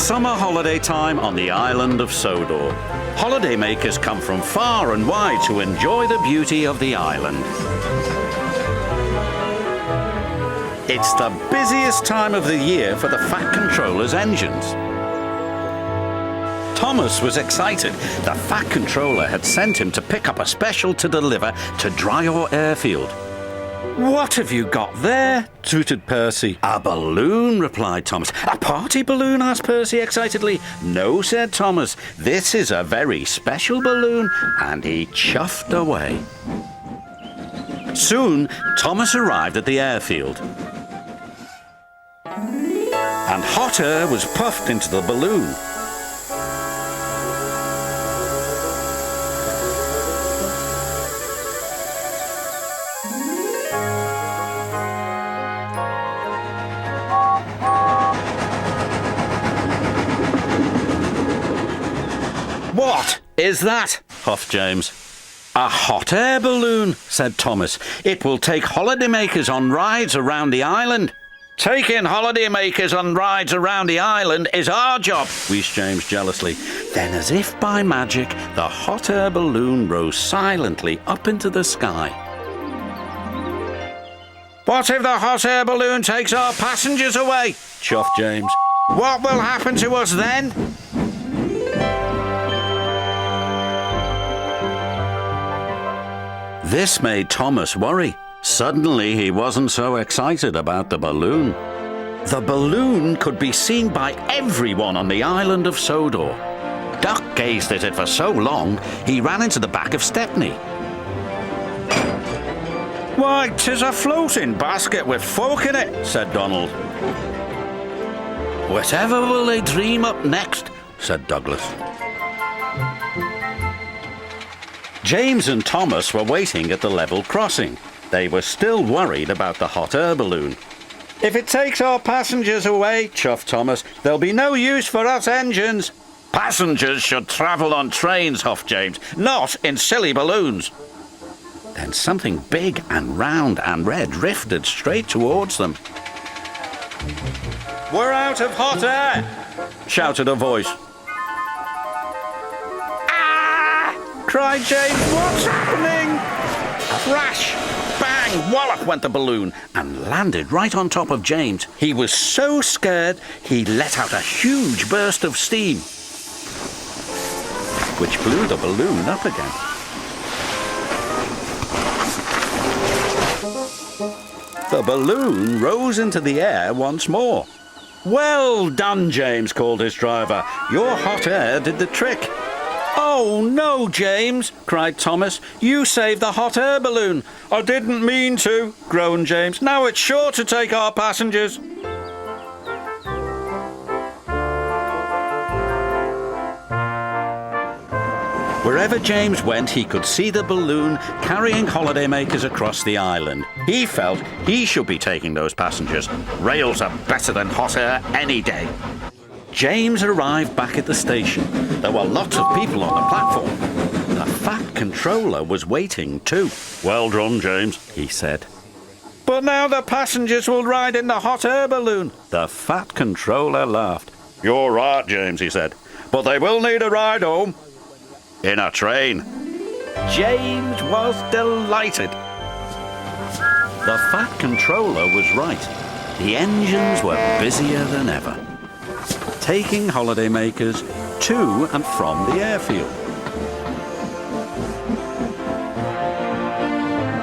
summer holiday time on the island of Sodor. Holidaymakers come from far and wide to enjoy the beauty of the island. It's the busiest time of the year for the Fat Controller's engines. Thomas was excited. The Fat Controller had sent him to pick up a special to deliver to Dryor Airfield. "What have you got there?" tooted Percy. "A balloon," replied Thomas. "A party balloon?" asked Percy excitedly. "No," said Thomas. "This is a very special balloon." And he chuffed away. Soon, Thomas arrived at the airfield. And hot air was puffed into the balloon. "What is that?" huffed James. "A hot air balloon," said Thomas. "It will take holidaymakers on rides around the island." "Taking holidaymakers on rides around the island is our job," wheezed James jealously. Then, as if by magic, the hot air balloon rose silently up into the sky. "What if the hot air balloon takes our passengers away?" chuffed James. "What will happen to us then?" This made Thomas worry. Suddenly, he wasn't so excited about the balloon. The balloon could be seen by everyone on the island of Sodor. Duck gazed at it for so long, he ran into the back of Stepney. "Why, 'tis a floating basket with folk in it," said Donald. "Whatever will they dream up next?" said Douglas. James and Thomas were waiting at the level crossing. They were still worried about the hot air balloon. "If it takes our passengers away," chuffed Thomas, "there'll be no use for us engines." "Passengers should travel on trains," huffed James, "not in silly balloons." Then something big and round and red drifted straight towards them. "We're out of hot air!" shouted a voice. "Ah!" cried James. "What's happening?" Crash! Bang! Wallop went the balloon and landed right on top of James. He was so scared he let out a huge burst of steam, which blew the balloon up again. The balloon rose into the air once more. "Well done, James," called his driver. "Your hot air did the trick." "Oh, no, James," cried Thomas. "You saved the hot air balloon." "I didn't mean to," groaned James. "Now it's sure to take our passengers." Wherever James went, he could see the balloon carrying holidaymakers across the island. He felt he should be taking those passengers. Rails are better than hot air any day. James arrived back at the station. There were lots of people on the platform. The Fat Controller was waiting too. "Well done, James," he said. "But now the passengers will ride in the hot air balloon." The Fat Controller laughed. "You're right, James," he said. "But they will need a ride home. In a train." James was delighted. The Fat Controller was right. The engines were busier than ever, taking holidaymakers to and from the airfield.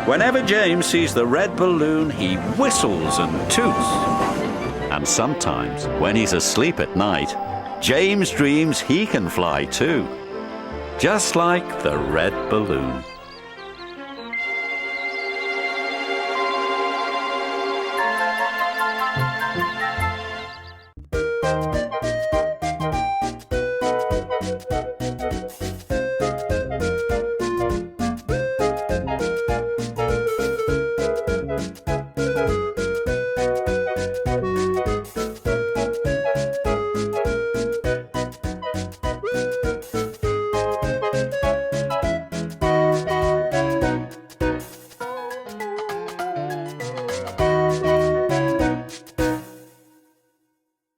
Whenever James sees the red balloon, he whistles and toots. And sometimes, when he's asleep at night, James dreams he can fly too, just like the red balloon.